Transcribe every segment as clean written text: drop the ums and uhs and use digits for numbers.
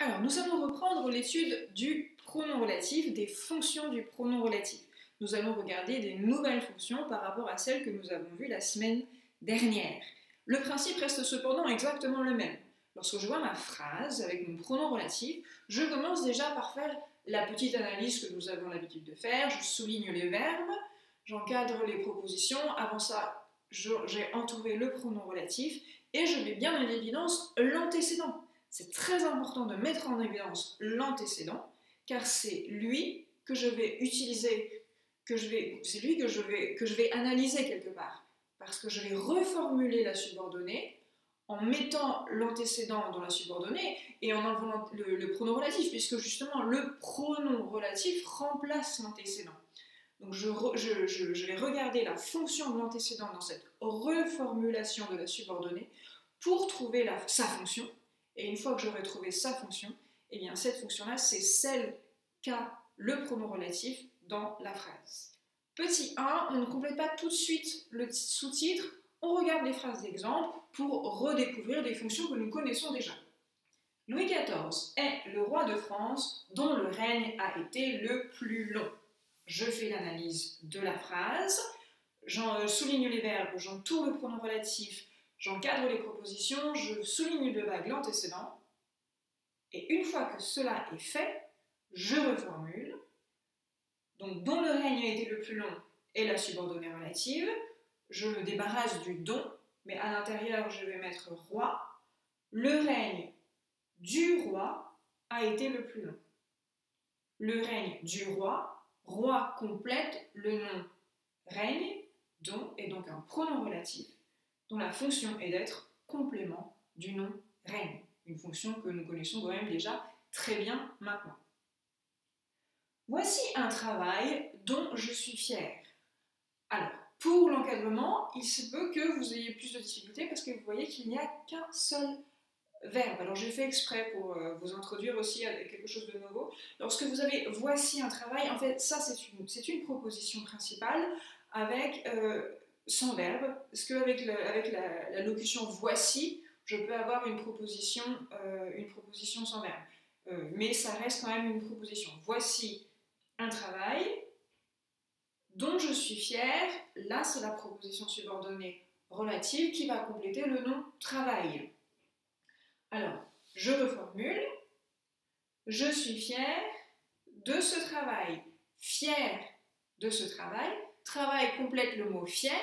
Alors, nous allons reprendre l'étude du pronom relatif, des fonctions du pronom relatif. Nous allons regarder des nouvelles fonctions par rapport à celles que nous avons vues la semaine dernière. Le principe reste cependant exactement le même. Lorsque je vois ma phrase avec mon pronom relatif, je commence déjà par faire la petite analyse que nous avons l'habitude de faire. Je souligne les verbes, j'encadre les propositions. Avant ça, j'ai entouré le pronom relatif et je mets bien en évidence l'antécédent. C'est très important de mettre en évidence l'antécédent, car c'est lui que je vais utiliser, c'est lui que je vais analyser quelque part, parce que je vais reformuler la subordonnée en mettant l'antécédent dans la subordonnée et en enlevant le pronom relatif, puisque justement le pronom relatif remplace l'antécédent. Donc je vais regarder la fonction de l'antécédent dans cette reformulation de la subordonnée pour trouver sa fonction. Et une fois que j'aurai trouvé sa fonction, eh bien cette fonction-là, c'est celle qu'a le pronom relatif dans la phrase. Petit 1, on ne complète pas tout de suite le sous-titre, on regarde les phrases d'exemple pour redécouvrir des fonctions que nous connaissons déjà. Louis XIV est le roi de France dont le règne a été le plus long. Je fais l'analyse de la phrase, j'en souligne les verbes, j'entoure le pronom relatif, j'encadre les propositions, je souligne de vague l'antécédent, et une fois que cela est fait, je reformule. Donc, dont le règne a été le plus long est la subordonnée relative, je me débarrasse du don, mais à l'intérieur, je vais mettre roi. Le règne du roi a été le plus long. Le règne du roi, roi complète le nom règne, dont est donc un pronom relatif dont la fonction est d'être complément du nom règne, une fonction que nous connaissons quand même déjà très bien maintenant. Voici un travail dont je suis fière. Alors, pour l'encadrement, il se peut que vous ayez plus de difficultés parce que vous voyez qu'il n'y a qu'un seul verbe. Alors j'ai fait exprès pour vous introduire aussi à quelque chose de nouveau. Lorsque vous avez « voici un travail », en fait, ça c'est une proposition principale avec sans verbe, parce qu'avec la locution « voici », je peux avoir une proposition sans verbe. Mais ça reste quand même une proposition. Voici un travail dont je suis fière. Là, c'est la proposition subordonnée relative qui va compléter le nom travail. Alors, je reformule. Je suis fière de ce travail. Fière de ce travail. Travail complète le mot fier.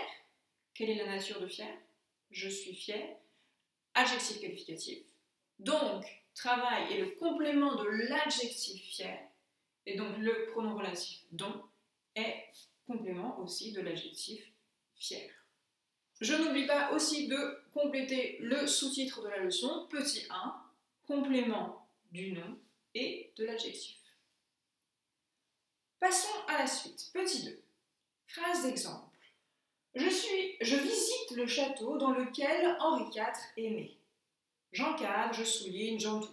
Quelle est la nature de fier? Je suis fière. Adjectif qualificatif. Donc, travail est le complément de l'adjectif fier. Et donc, le pronom relatif dont est complément aussi de l'adjectif fier. Je n'oublie pas aussi de compléter le sous-titre de la leçon, petit 1, complément du nom et de l'adjectif. Passons à la suite, petit 2. Phrase d'exemple. Je visite le château dans lequel Henri IV est né. J'encadre, je souligne, j'entoure.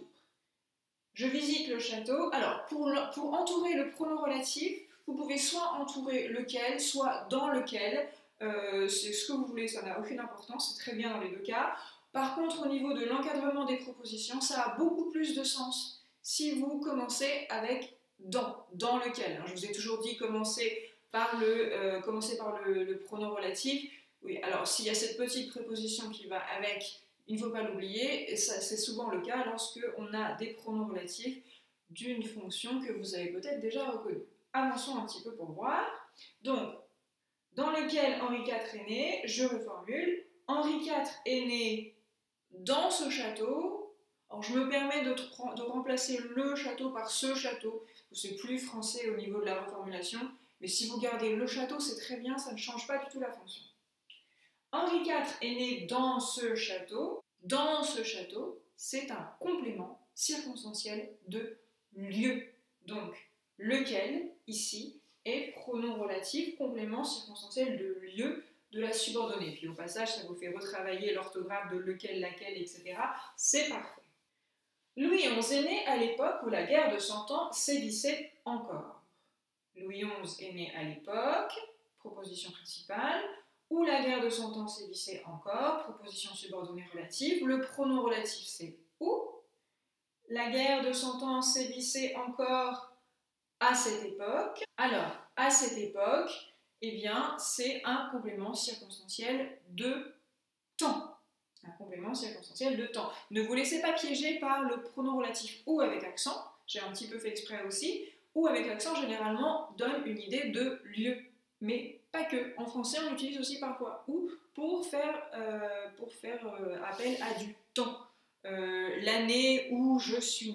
Je visite le château. Alors, pour entourer le pronom relatif, vous pouvez soit entourer lequel, soit dans lequel. C'est ce que vous voulez, ça n'a aucune importance, c'est très bien dans les deux cas. Par contre, au niveau de l'encadrement des propositions, ça a beaucoup plus de sens si vous commencez avec dans lequel. Je vous ai toujours dit commencer par le pronom relatif. Oui, alors s'il y a cette petite préposition qui va avec, il ne faut pas l'oublier, et c'est souvent le cas lorsque on a des pronoms relatifs d'une fonction que vous avez peut-être déjà reconnue. Avançons un petit peu pour voir. Donc, dans lequel Henri IV est né, je reformule. Henri IV est né dans ce château. Alors, je me permets de remplacer le château par ce château. C'est plus français au niveau de la reformulation. Mais si vous gardez le château, c'est très bien, ça ne change pas du tout la fonction. Henri IV est né dans ce château. Dans ce château, c'est un complément circonstanciel de lieu. Donc, lequel, ici, est pronom relatif, complément circonstanciel de lieu de la subordonnée. Puis au passage, ça vous fait retravailler l'orthographe de lequel, laquelle, etc. C'est parfait. Louis XI est né à l'époque où la guerre de 100 ans sévissait encore. Louis XI est né à l'époque, proposition principale, où la guerre de 100 ans sévissait encore, proposition subordonnée relative. Le pronom relatif, c'est où. La guerre de 100 ans sévissait encore à cette époque. Alors, à cette époque, eh bien, c'est un complément circonstanciel de temps. Un complément circonstanciel de temps. Ne vous laissez pas piéger par le pronom relatif ou avec accent, j'ai un petit peu fait exprès aussi, ou avec accent généralement donne une idée de lieu, mais pas que. En français, on utilise aussi parfois ou pour faire appel à du temps. L'année où je suis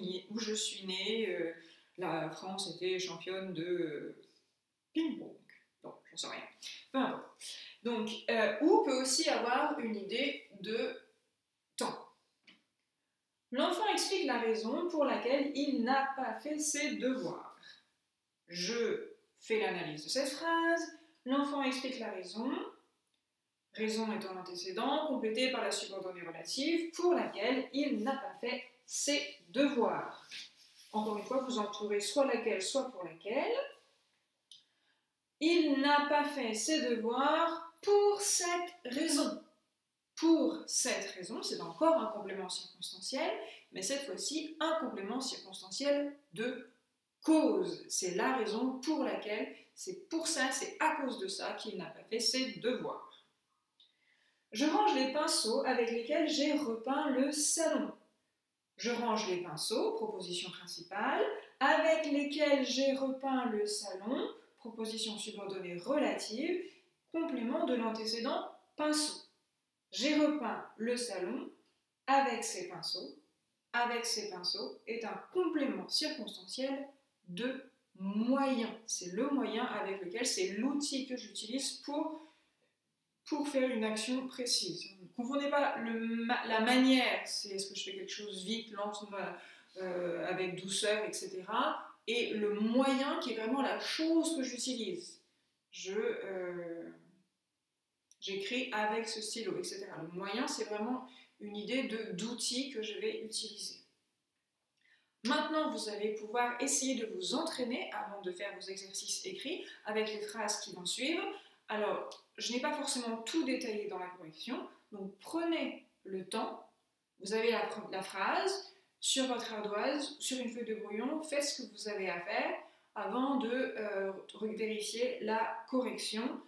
née, la France était championne de ping-pong. Bon, j'en sais rien. Peu importe. Donc, ou peut aussi avoir une idée de temps. L'enfant explique la raison pour laquelle il n'a pas fait ses devoirs. Je fais l'analyse de cette phrase. L'enfant explique la raison. Raison étant l'antécédent, complété par la subordonnée relative pour laquelle il n'a pas fait ses devoirs. Encore une fois, vous entourez soit laquelle, soit pour laquelle. Il n'a pas fait ses devoirs pour cette raison. Pour cette raison, c'est encore un complément circonstanciel, mais cette fois-ci un complément circonstanciel de cause. C'est la raison pour laquelle, c'est pour ça, c'est à cause de ça qu'il n'a pas fait ses devoirs. Je range les pinceaux avec lesquels j'ai repeint le salon. Je range les pinceaux, proposition principale, avec lesquels j'ai repeint le salon, proposition subordonnée relative, complément de l'antécédent pinceau. J'ai repeint le salon avec ces pinceaux. Avec ces pinceaux est un complément circonstanciel de moyen. C'est le moyen avec lequel, c'est l'outil que j'utilise pour faire une action précise. Ne confondez pas la manière, c'est est-ce que je fais quelque chose vite, lentement, avec douceur, etc. Et le moyen qui est vraiment la chose que j'utilise. J'écris avec ce stylo, etc. Le moyen, c'est vraiment une idée d'outil que je vais utiliser. Maintenant, vous allez pouvoir essayer de vous entraîner avant de faire vos exercices écrits avec les phrases qui vont suivre. Alors, je n'ai pas forcément tout détaillé dans la correction, donc prenez le temps, vous avez la phrase sur votre ardoise, sur une feuille de brouillon, faites ce que vous avez à faire avant de vérifier la correction.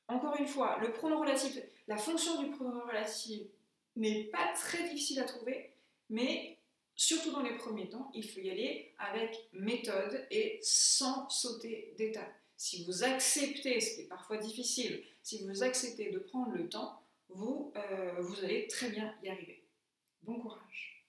Encore une fois, le pronom relatif, la fonction du pronom relatif n'est pas très difficile à trouver, mais surtout dans les premiers temps, il faut y aller avec méthode et sans sauter d'étape. Si vous acceptez, ce qui est parfois difficile, si vous acceptez de prendre le temps, vous allez très bien y arriver. Bon courage!